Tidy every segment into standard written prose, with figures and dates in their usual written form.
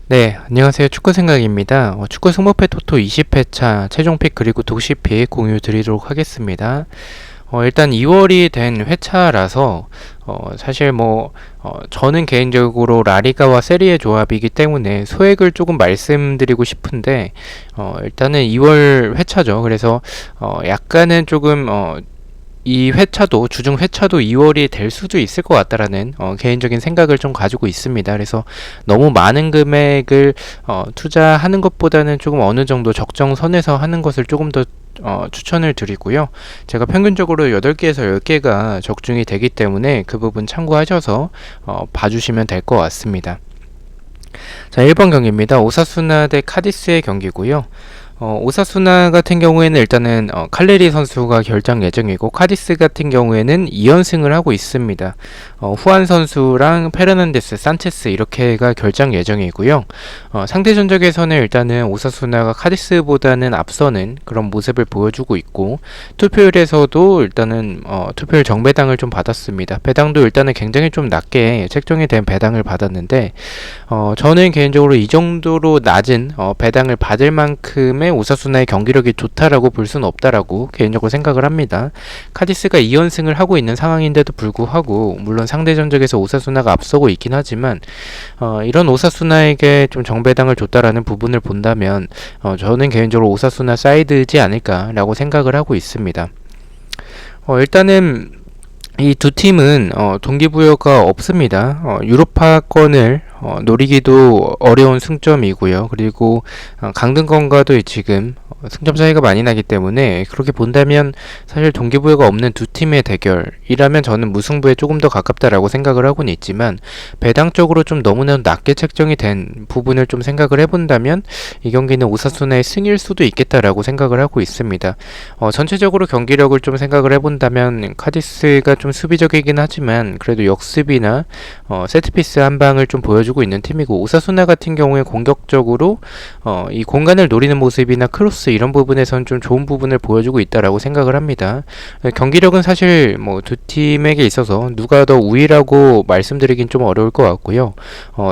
네, 안녕하세요. 축구생각입니다. 축구 승부패 토토 20회차 최종픽 그리고 독시픽 공유 드리도록 하겠습니다. 일단 2월이 된 회차라서 사실 저는 개인적으로 라리가와 세리에 조합이기 때문에 소액을 조금 말씀드리고 싶은데 일단은 2월 회차죠. 그래서 약간은 조금 이 회차도 주중 회차도 2월이 될 수도 있을 것 같다라는 개인적인 생각을 좀 가지고 있습니다. 그래서 너무 많은 금액을 투자하는 것보다는 조금 어느 정도 적정선에서 하는 것을 조금 더 추천을 드리고요. 제가 평균적으로 8개에서 10개가 적중이 되기 때문에 그 부분 참고하셔서 봐주시면 될 것 같습니다. 자, 1번 경기입니다. 오사수나 대 카디스의 경기고요. 오사수나 같은 경우에는 일단은 칼레리 선수가 결장 예정이고, 카디스 같은 경우에는 2연승을 하고 있습니다. 후안 선수랑 페르난데스, 산체스 이렇게가 결장 예정이고요. 상대 전적에서는 일단은 오사수나가 카디스보다는 앞서는 그런 모습을 보여주고 있고, 투표율에서도 일단은 투표율 정배당을 좀 받았습니다. 배당도 일단은 굉장히 좀 낮게 책정이 된 배당을 받았는데, 저는 개인적으로 이 정도로 낮은 배당을 받을 만큼의 오사수나의 경기력이 좋다라고 볼 수는 없다라고 개인적으로 생각을 합니다. 카디스가 2연승을 하고 있는 상황인데도 불구하고, 물론 상대 전적에서 오사수나가 앞서고 있긴 하지만 이런 오사수나에게 좀 정배당을 줬다라는 부분을 본다면 저는 개인적으로 오사수나 사이드지 않을까라고 생각을 하고 있습니다. 일단은 이 두 팀은 동기부여가 없습니다. 유로파권을 노리기도 어려운 승점이고요. 그리고 강등권과도 지금 승점 차이가 많이 나기 때문에, 그렇게 본다면 사실 동기부여가 없는 두 팀의 대결이라면 저는 무승부에 조금 더 가깝다라고 생각을 하고는 있지만, 배당적으로 좀 너무나 낮게 책정이 된 부분을 좀 생각을 해본다면 이 경기는 오사수나의 승일 수도 있겠다라고 생각을 하고 있습니다. 전체적으로 경기력을 좀 생각을 해본다면 카디스가 좀 수비적이긴 하지만 그래도 역습이나 세트피스 한 방을 좀 보여주고 있는 팀이고, 오사수나 같은 경우에 공격적으로 이 공간을 노리는 모습이나 크로스 이런 부분에선 좀 좋은 부분을 보여주고 있다라고 생각을 합니다. 경기력은 사실 두 팀에게 있어서 누가 더 우위라고 말씀드리긴 좀 어려울 것 같고요.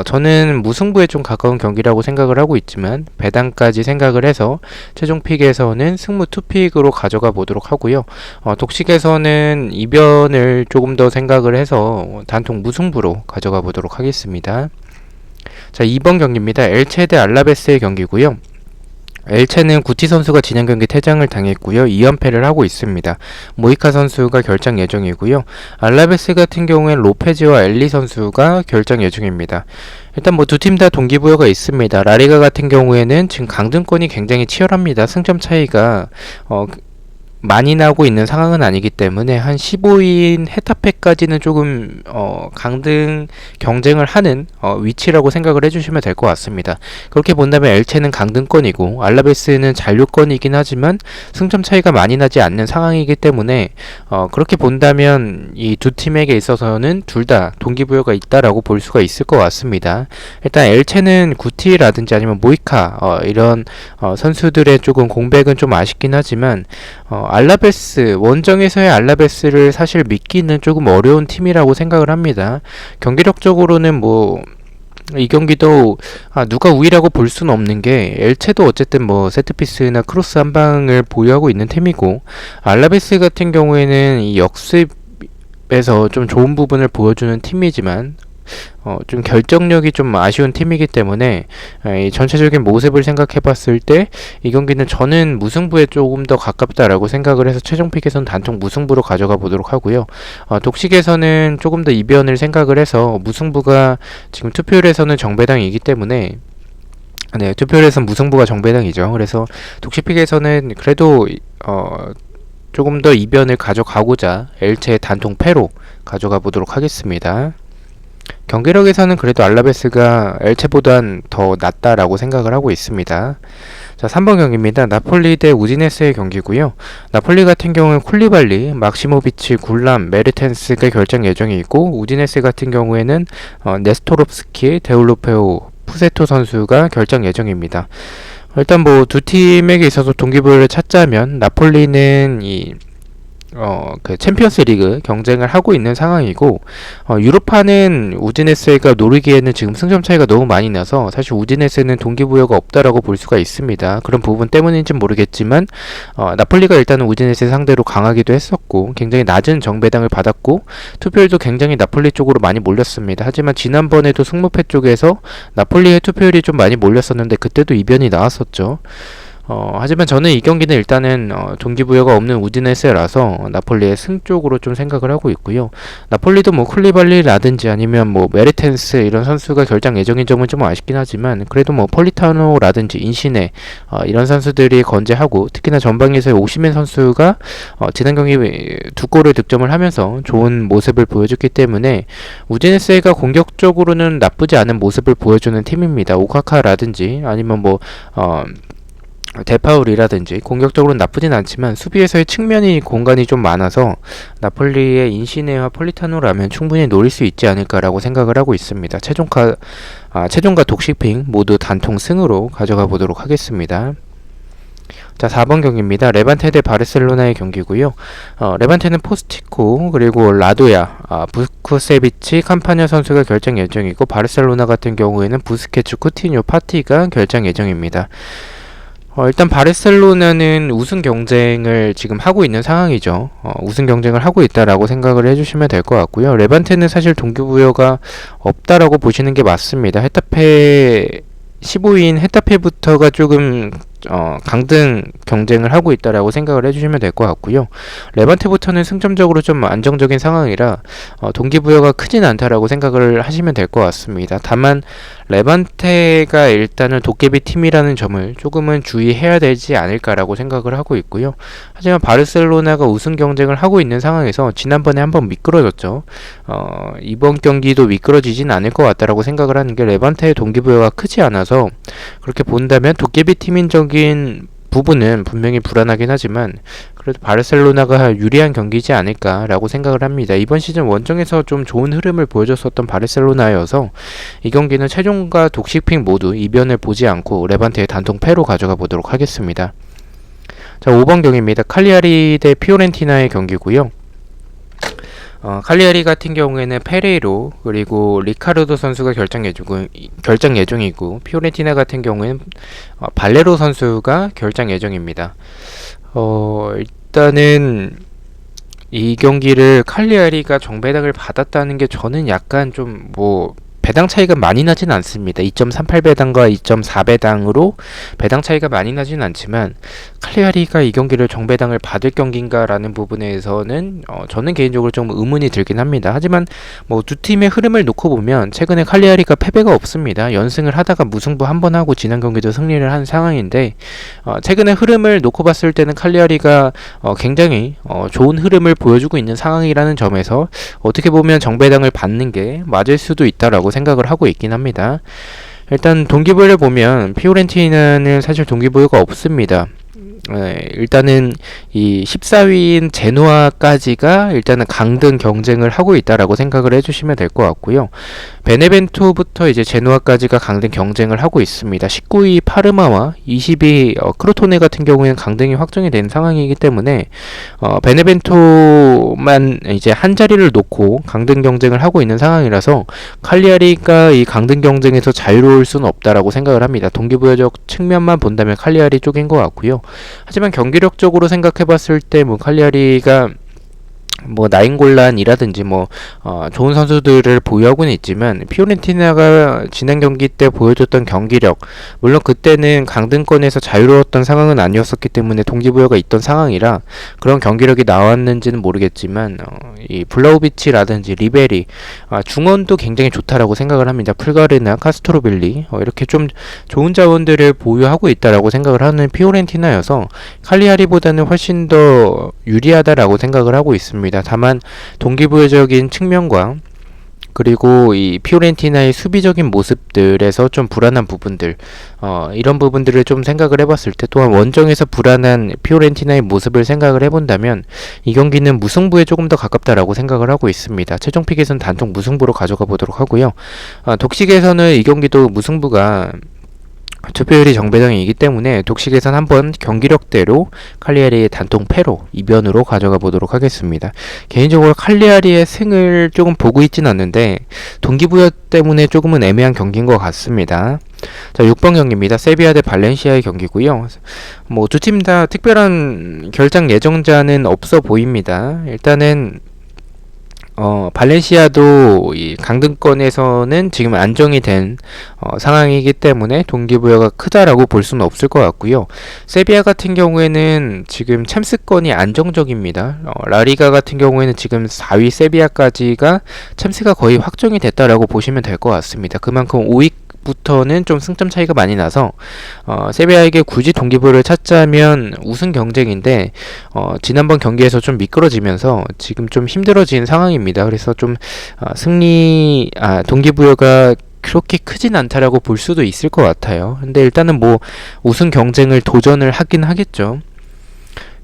저는 무승부에 좀 가까운 경기라고 생각을 하고 있지만, 배당까지 생각을 해서 최종 픽에서는 승무 투픽으로 가져가 보도록 하고요. 독식에서는 이변을 조금 더 생각을 해서 단통 무승부로 가져가 보도록 하겠습니다. 자, 2번 경기입니다. 엘체 대 알라베스의 경기고요. 엘체는 구티 선수가 지난 경기 퇴장을 당했고요. 2연패를 하고 있습니다. 모이카 선수가 결장 예정이고요. 알라베스 같은 경우엔 로페즈와 엘리 선수가 결장 예정입니다. 일단 두 팀 다 동기부여가 있습니다. 라리가 같은 경우에는 지금 강등권이 굉장히 치열합니다. 승점 차이가 많이 나고 있는 상황은 아니기 때문에 한 15인 헤타페까지는 조금 강등 경쟁을 하는 위치라고 생각을 해주시면 될 것 같습니다. 그렇게 본다면 엘체는 강등권이고 알라베스는 잔류권이긴 하지만 승점 차이가 많이 나지 않는 상황이기 때문에 그렇게 본다면 이 두 팀에게 있어서는 둘 다 동기부여가 있다라고 볼 수가 있을 것 같습니다. 일단 엘체는 구티라든지 아니면 모이카 이런 선수들의 조금 공백은 좀 아쉽긴 하지만 알라베스, 원정에서의 알라베스를 사실 믿기는 조금 어려운 팀이라고 생각을 합니다. 경기력적으로는 이 경기도 누가 우위라고 볼 수는 없는 게, 엘체도 어쨌든 세트피스나 크로스 한 방을 보유하고 있는 팀이고, 알라베스 같은 경우에는 이 역습에서 좀 좋은 부분을 보여주는 팀이지만 좀 결정력이 좀 아쉬운 팀이기 때문에 이 전체적인 모습을 생각해 봤을 때 이 경기는 저는 무승부에 조금 더 가깝다라고 생각을 해서 최종 픽에서는 단통 무승부로 가져가 보도록 하고요. 독식에서는 조금 더 이변을 생각을 해서 무승부가 지금 투표율에서는 정배당이기 때문에, 네, 투표율에서는 무승부가 정배당이죠. 그래서 독식픽에서는 그래도 조금 더 이변을 가져가고자 엘체의 단통 패로 가져가 보도록 하겠습니다. 경기력에서는 그래도 알라베스가 엘체보단 더 낫다라고 생각을 하고 있습니다. 자, 3번 경기입니다. 나폴리 대 우디네스의 경기고요. 나폴리 같은 경우는 쿨리발리, 막시모비치, 굴람, 메르텐스가 결정 예정이 있고, 우디네스 같은 경우에는 네스토롭스키, 데울로페오, 푸세토 선수가 결정 예정입니다. 일단 두 팀에게 있어서 동기부여를 찾자면 나폴리는 그 챔피언스 리그 경쟁을 하고 있는 상황이고, 유로파는 우디네세가 노리기에는 지금 승점 차이가 너무 많이 나서 사실 우디네세는 동기부여가 없다라고 볼 수가 있습니다. 그런 부분 때문인지는 모르겠지만, 나폴리가 일단은 우디네세 상대로 강하기도 했었고, 굉장히 낮은 정배당을 받았고, 투표율도 굉장히 나폴리 쪽으로 많이 몰렸습니다. 하지만 지난번에도 승무패 쪽에서 나폴리의 투표율이 좀 많이 몰렸었는데, 그때도 이변이 나왔었죠. 하지만 저는 이 경기는 일단은 동기부여가 없는 우디네세라서 나폴리의 승 쪽으로 좀 생각을 하고 있고요. 나폴리도 뭐 쿨리발리라든지 아니면 뭐 메르텐스 이런 선수가 결장 예정인 점은 좀 아쉽긴 하지만, 그래도 뭐 폴리타노라든지 인시네 이런 선수들이 건재하고, 특히나 전방에서의 오시멘 선수가 지난 경기 2골을 득점을 하면서 좋은 모습을 보여줬기 때문에 우디네세가 공격적으로는 나쁘지 않은 모습을 보여주는 팀입니다. 오카카라든지 아니면 뭐 데파울이라든지 공격적으로는 나쁘진 않지만 수비에서의 측면이 공간이 좀 많아서 나폴리의 인시네와 폴리타노라면 충분히 노릴 수 있지 않을까라고 생각을 하고 있습니다. 최종과 독식핑 모두 단통 승으로 가져가 보도록 하겠습니다. 자, 4번 경기입니다. 레반테 대 바르셀로나의 경기고요. 레반테는 포스티코 그리고 라도야, 부스쿠세비치, 캄파냐 선수가 결정 예정이고, 바르셀로나 같은 경우에는 부스케츠, 쿠티뉴, 파티가 결정 예정입니다. 일단 바르셀로나는 우승 경쟁을 지금 하고 있는 상황이죠. 우승 경쟁을 하고 있다라고 생각을 해주시면 될 것 같고요. 레반테는 사실 동기부여가 없다라고 보시는 게 맞습니다. 헤타페 15위인 헤타페부터가 조금 강등 경쟁을 하고 있다라고 생각을 해주시면 될 것 같고요. 레반테부터는 승점적으로 좀 안정적인 상황이라 동기부여가 크진 않다라고 생각을 하시면 될 것 같습니다. 다만 레반테가 일단은 도깨비 팀이라는 점을 조금은 주의해야 되지 않을까라고 생각을 하고 있고요. 하지만 바르셀로나가 우승 경쟁을 하고 있는 상황에서 지난번에 한번 미끄러졌죠. 이번 경기도 미끄러지진 않을 것 같다라고 생각을 하는 게, 레반테의 동기부여가 크지 않아서 그렇게 본다면 도깨비 팀인적인 부분은 분명히 불안하긴 하지만 그래도 바르셀로나가 유리한 경기지 않을까라고 생각을 합니다. 이번 시즌 원정에서 좀 좋은 흐름을 보여줬었던 바르셀로나여서 이 경기는 최종과 독식핑 모두 이변을 보지 않고 레반테의 단통 패로 가져가 보도록 하겠습니다. 자, 5번 경기입니다. 칼리아리 대 피오렌티나의 경기고요. 칼리아리 같은 경우에는 페레이로 그리고 리카르도 선수가 결정 예정이고, 피오렌티나 같은 경우에는 발레로 선수가 결정 예정입니다. 일단은 이 경기를 칼리아리가 정배당을 받았다는 게 저는 약간 좀 배당 차이가 많이 나진 않습니다. 2.38배당과 2.4배당으로 배당 차이가 많이 나진 않지만, 칼리아리가 이 경기를 정배당을 받을 경기인가라는 부분에서는 저는 개인적으로 좀 의문이 들긴 합니다. 하지만 두 팀의 흐름을 놓고 보면 최근에 칼리아리가 패배가 없습니다. 연승을 하다가 무승부 한 번 하고 지난 경기도 승리를 한 상황인데, 최근의 흐름을 놓고 봤을 때는 칼리아리가 굉장히 좋은 흐름을 보여주고 있는 상황이라는 점에서 어떻게 보면 정배당을 받는 게 맞을 수도 있다라고 생각을 하고 있긴 합니다. 일단 동기부여를 보면 피오렌티나는 사실 동기부여가 없습니다. 일단은 이 14위인 제노아까지가 일단은 강등 경쟁을 하고 있다라고 생각을 해주시면 될 것 같고요. 베네벤토부터 이제 제노아까지가 강등 경쟁을 하고 있습니다. 19위 파르마와 20위 크로토네 같은 경우에는 강등이 확정이 된 상황이기 때문에 베네벤토만 이제 한 자리를 놓고 강등 경쟁을 하고 있는 상황이라서 칼리아리가 이 강등 경쟁에서 자유로울 수는 없다라고 생각을 합니다. 동기부여적 측면만 본다면 칼리아리 쪽인 것 같고요. 하지만 경기력적으로 생각해봤을 때 칼리아리가 나인골란이라든지 좋은 선수들을 보유하고는 있지만, 피오렌티나가 지난 경기 때 보여줬던 경기력, 물론 그때는 강등권에서 자유로웠던 상황은 아니었었기 때문에 동기부여가 있던 상황이라 그런 경기력이 나왔는지는 모르겠지만, 이 블라우비치라든지 리베리, 중원도 굉장히 좋다라고 생각을 합니다. 풀가르나, 카스트로빌리 이렇게 좀 좋은 자원들을 보유하고 있다라고 생각을 하는 피오렌티나여서 칼리아리보다는 훨씬 더 유리하다라고 생각을 하고 있습니다. 다만 동기부여적인 측면과 그리고 이 피오렌티나의 수비적인 모습들에서 좀 불안한 부분들, 이런 부분들을 좀 생각을 해봤을 때, 또한 원정에서 불안한 피오렌티나의 모습을 생각을 해본다면 이 경기는 무승부에 조금 더 가깝다라고 생각을 하고 있습니다. 최종 픽에서는 단통 무승부로 가져가 보도록 하고요. 독식에서는 이 경기도 무승부가 투표율이 정배당이기 때문에 독식에선 한번 경기력대로 칼리아리의 단통 패로 이변으로 가져가 보도록 하겠습니다. 개인적으로 칼리아리의 승을 조금 보고 있진 않는데 동기부여 때문에 조금은 애매한 경기인 것 같습니다. 자, 6번 경기입니다. 세비야 대 발렌시아의 경기고요. 뭐 두 팀 다 특별한 결장 예정자는 없어 보입니다. 일단은 발렌시아도 이 강등권에서는 지금 안정이 된 상황이기 때문에 동기부여가 크다라고 볼 수는 없을 것 같고요. 세비야 같은 경우에는 지금 챔스권이 안정적입니다. 라리가 같은 경우에는 지금 4위 세비야까지가 챔스가 거의 확정이 됐다라고 보시면 될 것 같습니다. 그만큼 5위 부터는 좀 승점 차이가 많이 나서 세비야에게 굳이 동기부여를 찾자면 우승 경쟁인데 지난번 경기에서 좀 미끄러지면서 지금 좀 힘들어진 상황입니다. 그래서 좀 동기부여가 그렇게 크진 않다라고 볼 수도 있을 것 같아요. 근데 일단은 뭐 우승 경쟁을 도전을 하긴 하겠죠.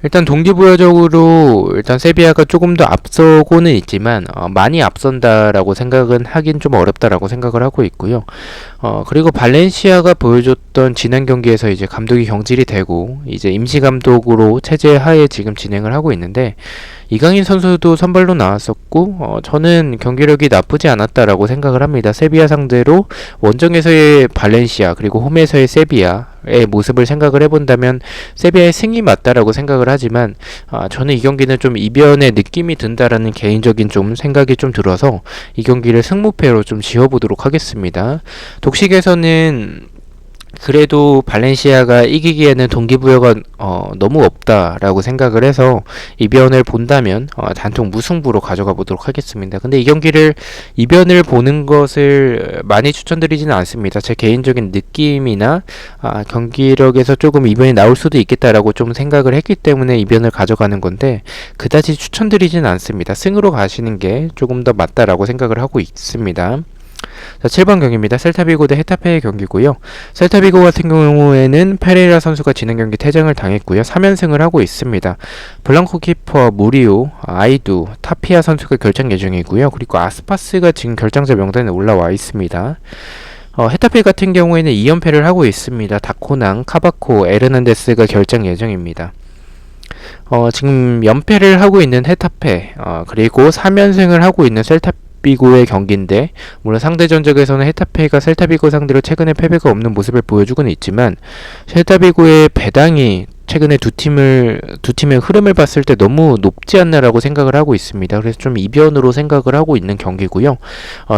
일단 동기부여적으로 일단 세비야가 조금 더 앞서고는 있지만 많이 앞선다라고 생각은 하긴 좀 어렵다라고 생각을 하고 있고요. 그리고 발렌시아가 보여줬던 지난 경기에서 이제 감독이 경질이 되고 이제 임시 감독으로 체제 하에 지금 진행을 하고 있는데 이강인 선수도 선발로 나왔었고 저는 경기력이 나쁘지 않았다라고 생각을 합니다. 세비야 상대로 원정에서의 발렌시아 그리고 홈에서의 세비야의 모습을 생각을 해본다면 세비야의 승이 맞다라고 생각을 하지만 저는 이 경기는 좀 이변의 느낌이 든다라는 개인적인 좀 생각이 좀 들어서 이 경기를 승무패로 좀 지어보도록 하겠습니다. 독식에서는 그래도 발렌시아가 이기기에는 동기부여가 너무 없다라고 생각을 해서 이변을 본다면 단통 무승부로 가져가 보도록 하겠습니다. 근데 이 경기를 이변을 보는 것을 많이 추천드리지는 않습니다. 제 개인적인 느낌이나 경기력에서 조금 이변이 나올 수도 있겠다라고 좀 생각을 했기 때문에 이변을 가져가는 건데 그다지 추천드리지는 않습니다. 승으로 가시는 게 조금 더 맞다라고 생각을 하고 있습니다. 자, 7번 경기입니다. 셀타비고 대 헤타페의 경기고요. 셀타비고 같은 경우에는 페레이라 선수가 지난 경기 퇴장을 당했고요. 3연승을 하고 있습니다. 블랑코 키퍼 무리오, 아이두, 타피아 선수가 결정 예정이고요. 그리고 아스파스가 지금 결정자 명단에 올라와 있습니다. 헤타페 같은 경우에는 2연패를 하고 있습니다. 다코낭, 카바코, 에르난데스가 결정 예정입니다. 지금 연패를 하고 있는 헤타페, 그리고 3연승을 하고 있는 셀타비고의 경기인데 물론 상대 전적에서는 헤타페가 셀타비고 상대로 최근에 패배가 없는 모습을 보여주고는 있지만 셀타비고의 배당이 최근에 두 팀의 흐름을 봤을 때 너무 높지 않나라고 생각을 하고 있습니다. 그래서 좀 이변으로 생각을 하고 있는 경기고요.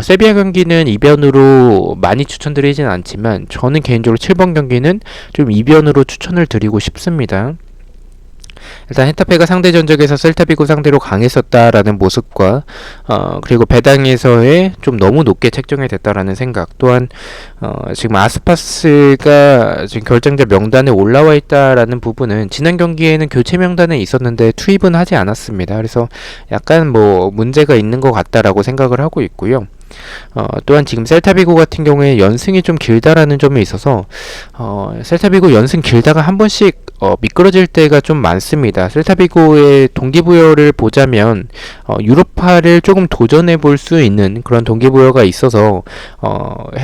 세비야 경기는 이변으로 많이 추천드리진 않지만 저는 개인적으로 7번 경기는 좀 이변으로 추천을 드리고 싶습니다. 일단 헤타페가 상대 전적에서 셀타비고 상대로 강했었다라는 모습과 그리고 배당에서의 좀 너무 높게 책정이 됐다라는 생각 또한 지금 아스파스가 지금 결정자 명단에 올라와 있다라는 부분은 지난 경기에는 교체 명단에 있었는데 투입은 하지 않았습니다. 그래서 약간 뭐 문제가 있는 것 같다라고 생각을 하고 있고요. 또한 지금 셀타비고 같은 경우에 연승이 좀 길다라는 점에 있어서 셀타비고 연승 길다가 한 번씩 미끄러질 때가 좀 많습니다. 셀타비고의 동기부여를 보자면 유로파를 조금 도전해 볼 수 있는 그런 동기부여가 있어서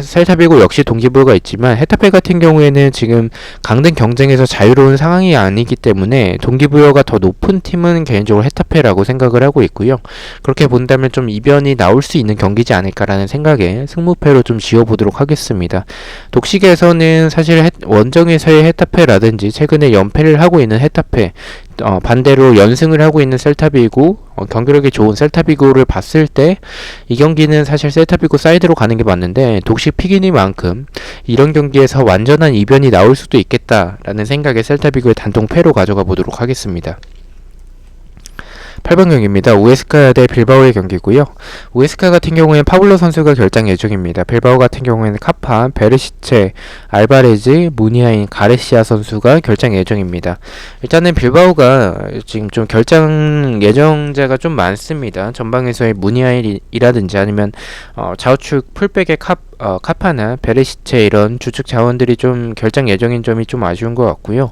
셀타비고 역시 동기부여가 있지만 헤타페 같은 경우에는 지금 강등 경쟁에서 자유로운 상황이 아니기 때문에 동기부여가 더 높은 팀은 개인적으로 헤타페라고 생각을 하고 있고요. 그렇게 본다면 좀 이변이 나올 수 있는 경기지 않을까라는 생각에 승무패로 좀 지어보도록 하겠습니다. 독식에서는 사실 원정에서의 헤타페라든지 최근에 연패를 하고 있는 헤타페 반대로 연승을 하고 있는 셀타비고 경기력이 좋은 셀타비고를 봤을 때 이 경기는 사실 셀타비고 사이드로 가는 게 맞는데 독식 픽이니만큼 이런 경기에서 완전한 이변이 나올 수도 있겠다라는 생각에 셀타비고의 단통패로 가져가 보도록 하겠습니다. 8번 경기입니다. 우에스카 대 빌바오의 경기고요. 우에스카 같은 경우에는 파블로 선수가 결장 예정입니다. 빌바오 같은 경우에는 카파, 베르시체, 알바레즈, 무니아인, 가레시아 선수가 결장 예정입니다. 일단은 빌바오가 지금 좀 결장 예정자가 좀 많습니다. 전방에서의 무니아인이라든지 아니면 좌우측 풀백의 카파나 베레시체 이런 주축 자원들이 좀 결장 예정인 점이 좀 아쉬운 것 같고요.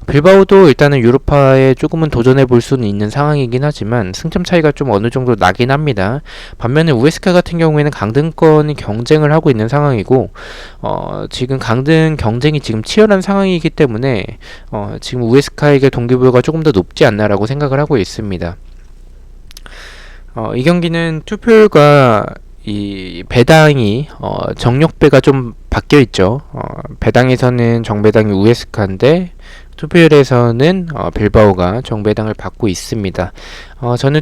빌바오도 일단은 유로파에 조금은 도전해 볼 수는 있는 상황이긴 하지만 승점 차이가 좀 어느 정도 나긴 합니다. 반면에 우에스카 같은 경우에는 강등권 경쟁을 하고 있는 상황이고 지금 강등 경쟁이 지금 치열한 상황이기 때문에 지금 우에스카에게 동기부여가 조금 더 높지 않나라고 생각을 하고 있습니다. 이 경기는 투표율과 이 배당이 정력배가 좀 바뀌어 있죠. 배당에서는 정배당이 우에스카인데 투표율에서는 빌바오가 정배당을 받고 있습니다. 저는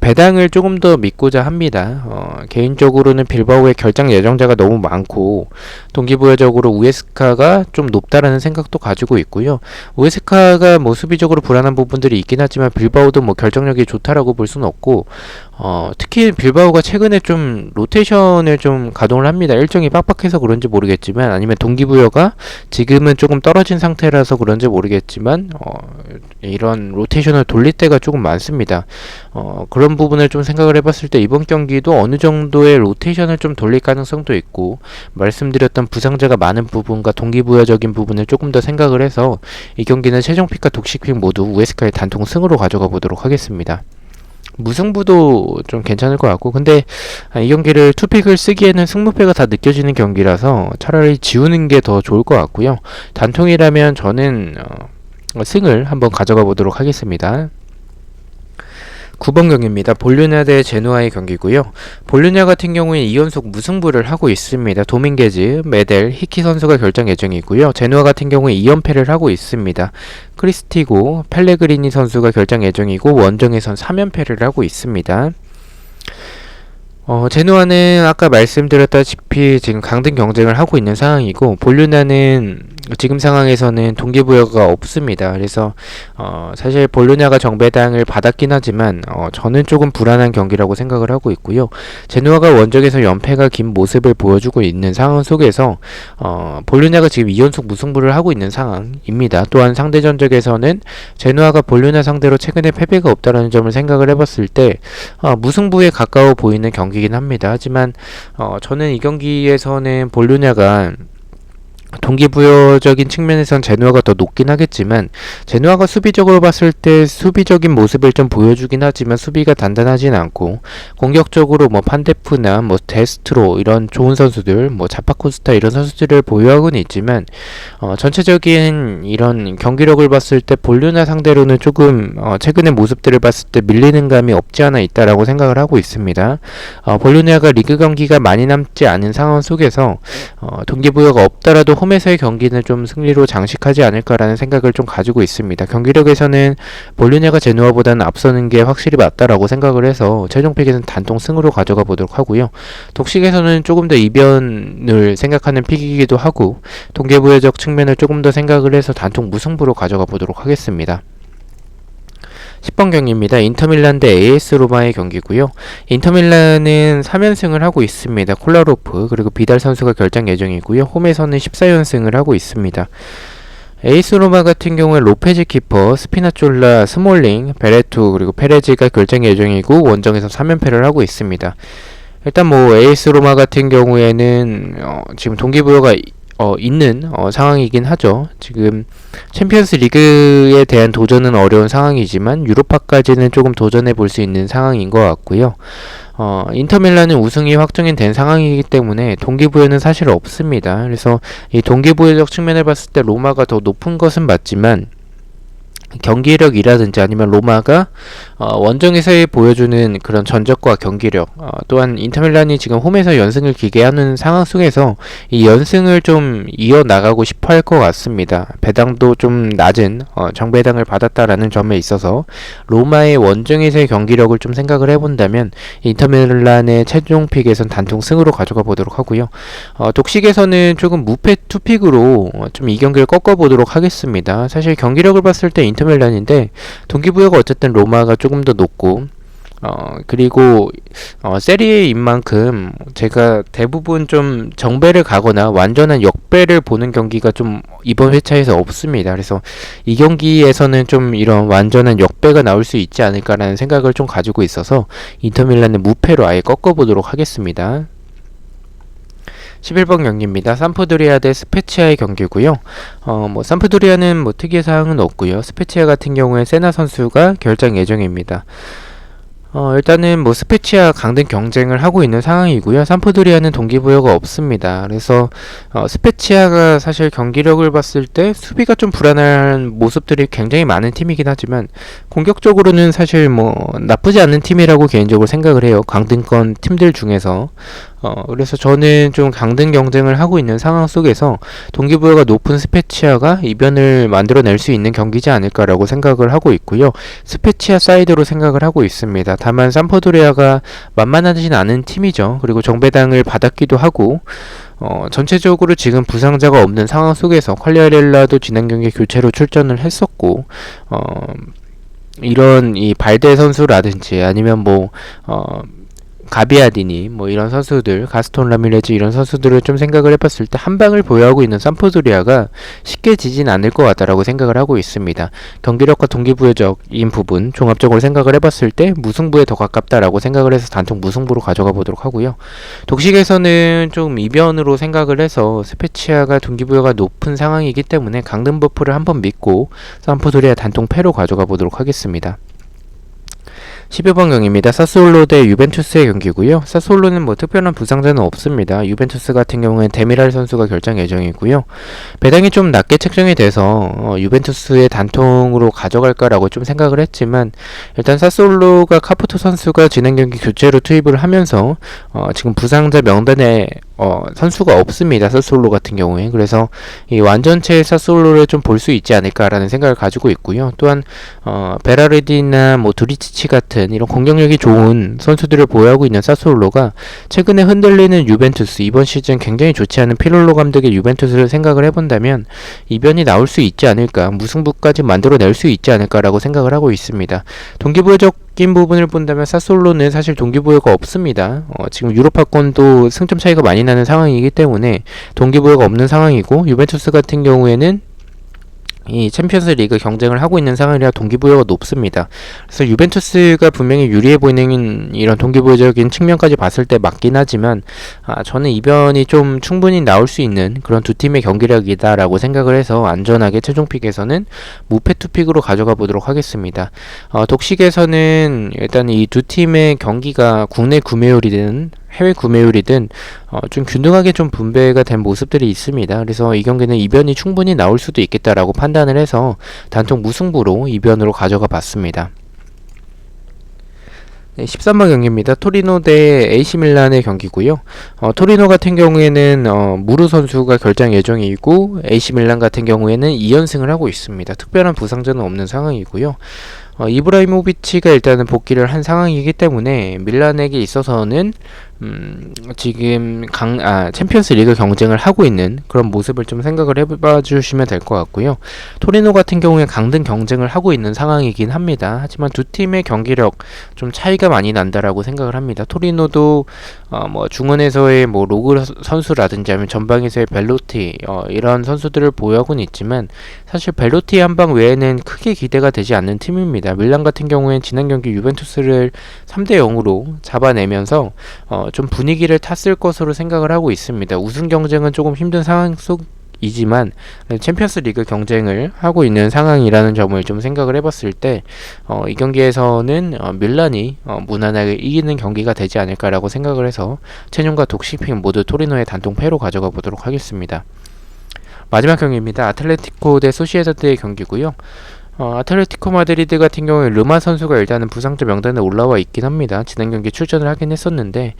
배당을 조금 더 믿고자 합니다. 개인적으로는 빌바오의 결장 예정자가 너무 많고 동기부여적으로 우에스카가 좀 높다라는 생각도 가지고 있고요. 우에스카가 뭐 수비적으로 불안한 부분들이 있긴 하지만 빌바오도 뭐 결정력이 좋다라고 볼 수는 없고 특히 빌바오가 최근에 좀 로테이션을 좀 가동을 합니다. 일정이 빡빡해서 그런지 모르겠지만 아니면 동기부여가 지금은 조금 떨어진 상태라서 그런지 모르겠지만 이런 로테이션을 돌릴 때가 조금 많습니다. 그런 부분을 좀 생각을 해봤을 때 이번 경기도 어느 정도의 로테이션을 좀 돌릴 가능성도 있고 말씀드렸던 부상자가 많은 부분과 동기부여적인 부분을 조금 더 생각을 해서 이 경기는 최종픽과 독식픽 모두 우에스카의 단통 승으로 가져가 보도록 하겠습니다. 무승부도 좀 괜찮을 것 같고 근데 이 경기를 투픽을 쓰기에는 승무패가 다 느껴지는 경기라서 차라리 지우는 게 더 좋을 것 같고요. 단통이라면 저는 승을 한번 가져가 보도록 하겠습니다. 9번 경기입니다. 볼로냐 대 제노아의 경기고요. 볼로냐 같은 경우에 2연속 무승부를 하고 있습니다. 도밍게즈, 메델, 히키 선수가 결정 예정이고요. 제노아 같은 경우에 2연패를 하고 있습니다. 크리스티고, 펠레그리니 선수가 결정 예정이고 원정에선 3연패를 하고 있습니다. 제노아는 아까 말씀드렸다시피 지금 강등 경쟁을 하고 있는 상황이고 볼로냐는 지금 상황에서는 동기부여가 없습니다. 그래서 사실 볼로냐가 정배당을 받았긴 하지만 저는 조금 불안한 경기라고 생각을 하고 있고요. 제노아가 원정에서 연패가 긴 모습을 보여주고 있는 상황 속에서 볼로냐가 지금 2연속 무승부를 하고 있는 상황입니다. 또한 상대 전적에서는 제노아가 볼로냐 상대로 최근에 패배가 없다라는 점을 생각을 해봤을 때 무승부에 가까워 보이는 경기긴 합니다. 하지만 저는 이 경기에서는 볼로냐가 동기부여적인 측면에선 제노아가 더 높긴 하겠지만 제노아가 수비적으로 봤을 때 수비적인 모습을 좀 보여주긴 하지만 수비가 단단하진 않고 공격적으로 뭐 판데프나 뭐 데스트로 이런 좋은 선수들 뭐 자파코스타 이런 선수들을 보유하고는 있지만 전체적인 이런 경기력을 봤을 때 볼로냐 상대로는 조금 최근의 모습들을 봤을 때 밀리는 감이 없지 않아 있다라고 생각을 하고 있습니다. 볼로냐가 리그 경기가 많이 남지 않은 상황 속에서 동기부여가 없더라도 홈에서의 경기는 좀 승리로 장식하지 않을까라는 생각을 좀 가지고 있습니다. 경기력에서는 볼로냐가 제노아보다는 앞서는 게 확실히 맞다라고 생각을 해서 최종픽에는 단통 승으로 가져가 보도록 하고요. 독식에서는 조금 더 이변을 생각하는 픽이기도 하고 동기부여적 측면을 조금 더 생각을 해서 단통 무승부로 가져가 보도록 하겠습니다. 10번 경기입니다. 인터밀란 대 AS 로마의 경기고요. 인터밀란은 3연승을 하고 있습니다. 콜라로프 그리고 비달 선수가 결장 예정이고요. 홈에서는 14연승을 하고 있습니다. AS 로마 같은 경우에 로페즈 키퍼, 스피나졸라, 스몰링, 베레투 그리고 페레즈가 결장 예정이고 원정에서 3연패를 하고 있습니다. 일단 뭐 AS 로마 같은 경우에는 지금 동기부여가 있는 상황이긴 하죠. 지금 챔피언스 리그에 대한 도전은 어려운 상황이지만 유로파까지는 조금 도전해 볼 수 있는 상황인 것 같고요. 인터밀란은 우승이 확정이 된 상황이기 때문에 동기부여는 사실 없습니다. 그래서 이 동기부여적 측면을 봤을 때 로마가 더 높은 것은 맞지만 경기력이라든지 아니면 로마가 원정에서의 보여주는 그런 전적과 경기력 또한 인터밀란이 지금 홈에서 연승을 기계하는 상황 속에서 이 연승을 좀 이어나가고 싶어 할 것 같습니다. 배당도 좀 낮은 정배당을 받았다라는 점에 있어서 로마의 원정에서의 경기력을 좀 생각을 해본다면 인터밀란의 최종픽에선 단통 승으로 가져가 보도록 하고요. 독식에서는 조금 무패 투픽으로 좀 이 경기를 꺾어보도록 하겠습니다. 사실 경기력을 봤을 때 인터밀란인데 동기부여가 어쨌든 로마가 조금 더 높고 그리고 세리에인 만큼 제가 대부분 좀 정배를 가거나 완전한 역배를 보는 경기가 좀 이번 회차에서 없습니다. 그래서 이 경기에서는 좀 이런 완전한 역배가 나올 수 있지 않을까라는 생각을 좀 가지고 있어서 인터밀란의 무패로 아예 꺾어보도록 하겠습니다. 11번 경기입니다. 삼프도리아 대 스페치아의 경기고요. 삼프도리아는 특이한 사항은 없고요. 스페치아 같은 경우에 세나 선수가 결장 예정입니다. 일단은 스페치아 강등 경쟁을 하고 있는 상황이고요. 삼프도리아는 동기부여가 없습니다. 그래서 스페치아가 사실 경기력을 봤을 때 수비가 좀 불안한 모습들이 굉장히 많은 팀이긴 하지만 공격적으로는 사실 나쁘지 않은 팀이라고 개인적으로 생각을 해요. 강등권 팀들 중에서. 그래서 저는 좀 강등 경쟁을 하고 있는 상황 속에서 동기부여가 높은 스페치아가 이변을 만들어낼 수 있는 경기지 않을까라고 생각을 하고 있고요. 스페치아 사이드로 생각을 하고 있습니다. 다만 삼프도리아가 만만하진 않은 팀이죠. 그리고 정배당을 받았기도 하고 전체적으로 지금 부상자가 없는 상황 속에서 퀄리아렐라도 지난 경기 교체로 출전을 했었고 이런 이 발데 선수라든지 아니면 가비아디니 이런 선수들, 가스톤 라미레즈 이런 선수들을 좀 생각을 해봤을 때 한방을 보유하고 있는 삼프도리아가 쉽게 지진 않을 것 같다라고 생각을 하고 있습니다. 경기력과 동기부여적인 부분 종합적으로 생각을 해봤을 때 무승부에 더 가깝다라고 생각을 해서 단통 무승부로 가져가 보도록 하고요. 독식에서는 좀 이변으로 생각을 해서 스페치아가 동기부여가 높은 상황이기 때문에 강등 버프를 한번 믿고 삼프도리아 단통 패로 가져가 보도록 하겠습니다. 12번 경기입니다. 사스올로 대 유벤투스의 경기고요. 사스올로는 특별한 부상자는 없습니다. 유벤투스 같은 경우에는 데미랄 선수가 결장 예정이고요. 배당이 좀 낮게 책정이 돼서 유벤투스의 단통으로 가져갈까라고 좀 생각을 했지만 일단 사스올로가 카푸토 선수가 지난 경기 교체로 투입을 하면서 지금 부상자 명단에 선수가 없습니다. 사스올로 같은 경우에. 그래서 이 완전체 사스올로를 좀 볼 수 있지 않을까라는 생각을 가지고 있고요. 또한 베라르디나 두리치치 같은 이런 공격력이 좋은 선수들을 보유하고 있는 사스올로가 최근에 흔들리는 유벤투스, 이번 시즌 굉장히 좋지 않은 피롤로 감독의 유벤투스를 생각을 해본다면 이변이 나올 수 있지 않을까, 무승부까지 만들어낼 수 있지 않을까라고 생각을 하고 있습니다. 동기부여적인 부분을 본다면 사솔로는 사실 동기부여가 없습니다. 지금 유로파권도 승점 차이가 많이 나는 상황이기 때문에 동기부여가 없는 상황이고, 유벤투스 같은 경우에는 이 챔피언스 리그 경쟁을 하고 있는 상황이라 동기부여가 높습니다. 그래서 유벤투스가 분명히 유리해 보이는 이런 동기부여적인 측면까지 봤을 때 맞긴 하지만 저는 이변이 좀 충분히 나올 수 있는 그런 두 팀의 경기력이다라고 생각을 해서 안전하게 최종픽에서는 무패 투픽으로 가져가 보도록 하겠습니다. 독식에서는 일단 이 두 팀의 경기가 국내 구매율이든 해외 구매율이든 좀 균등하게 좀 분배가 된 모습들이 있습니다. 그래서 이 경기는 이변이 충분히 나올 수도 있겠다라고 판단을 해서 단통 무승부로 이변으로 가져가 봤습니다. 네, 13번 경기입니다. 토리노 대 AC 밀란의 경기고요. 토리노 같은 경우에는 무르 선수가 결장 예정이고 AC 밀란 같은 경우에는 2연승을 하고 있습니다. 특별한 부상자는 없는 상황이고요. 이브라이모비치가 일단은 복귀를 한 상황이기 때문에 밀란에게 있어서는 지금 챔피언스 리그 경쟁을 하고 있는 그런 모습을 좀 생각을 해봐 주시면 될 것 같고요. 토리노 같은 경우에 강등 경쟁을 하고 있는 상황이긴 합니다. 하지만 두 팀의 경기력 좀 차이가 많이 난다라고 생각을 합니다. 토리노도 중원에서의 로그 선수라든지 아니면 전방에서의 벨로티 이런 선수들을 보유하고는 있지만 사실 벨로티 한 방 외에는 크게 기대가 되지 않는 팀입니다. 밀란 같은 경우엔 지난 경기 유벤투스를 3대 0으로 잡아내면서 좀 분위기를 탔을 것으로 생각을 하고 있습니다. 우승 경쟁은 조금 힘든 상황 속이지만 챔피언스 리그 경쟁을 하고 있는 상황이라는 점을 좀 생각을 해봤을 때 이 경기에서는 밀란이 무난하게 이기는 경기가 되지 않을까라고 생각을 해서 최종과 독식픽 모두 토리노의 단통 패로 가져가 보도록 하겠습니다. 마지막 경기입니다. 아틀레티코 대 소시에다드의 경기고요. 아틀레티코 마드리드 같은 경우에 르마 선수가 일단은 부상자 명단에 올라와 있긴 합니다. 지난 경기 출전을 하긴 했었는데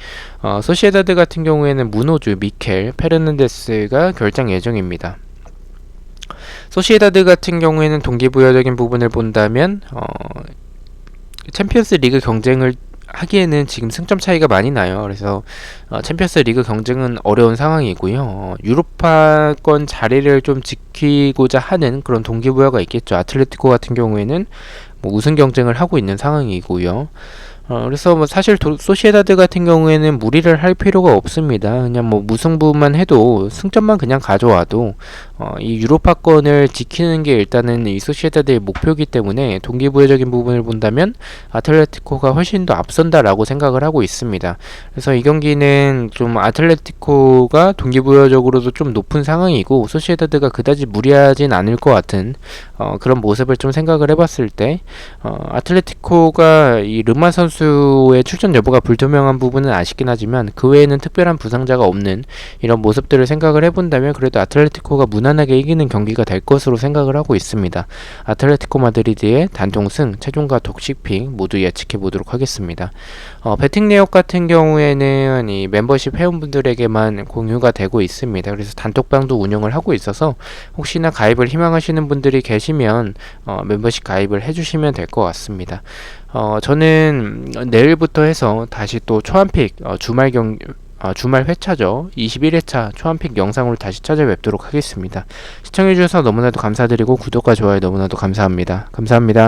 소시에다드 같은 경우에는 무노주, 미켈, 페르난데스가 결장 예정입니다. 소시에다드 같은 경우에는 동기부여적인 부분을 본다면 챔피언스 리그 경쟁을 하기에는 지금 승점 차이가 많이 나요. 그래서 챔피언스 리그 경쟁은 어려운 상황이고요. 유로파권 자리를 좀 지키고자 하는 그런 동기부여가 있겠죠. 아틀레티코 같은 경우에는 우승 경쟁을 하고 있는 상황이고요. 그래서 사실 소시에다드 같은 경우에는 무리를 할 필요가 없습니다. 그냥 무승부만 해도 승점만 그냥 가져와도 이 유로파권을 지키는 게 일단은 이 소시에다드의 목표이기 때문에 동기부여적인 부분을 본다면 아틀레티코가 훨씬 더 앞선다라고 생각을 하고 있습니다. 그래서 이 경기는 좀 아틀레티코가 동기부여적으로도 좀 높은 상황이고 소시에다드가 그다지 무리하진 않을 것 같은 그런 모습을 좀 생각을 해봤을 때 아틀레티코가 이 르마 선수의 출전 여부가 불투명한 부분은 아쉽긴 하지만 그 외에는 특별한 부상자가 없는 이런 모습들을 생각을 해본다면 그래도 아틀레티코가 무난하게 이기는 경기가 될 것으로 생각을 하고 있습니다. 아틀레티코 마드리드의 단통승, 최종과 독식픽 모두 예측해 보도록 하겠습니다. 배팅 내역 같은 경우에는 이 멤버십 회원분들에게만 공유가 되고 있습니다. 그래서 단톡방도 운영을 하고 있어서 혹시나 가입을 희망하시는 분들이 계시면 멤버십 가입을 해주시면 될 것 같습니다. 저는 내일부터 해서 다시 또 초안픽 주말 회차죠. 21회차 초안픽 영상으로 다시 찾아뵙도록 하겠습니다. 시청해주셔서 너무나도 감사드리고 구독과 좋아요 너무나도 감사합니다. 감사합니다.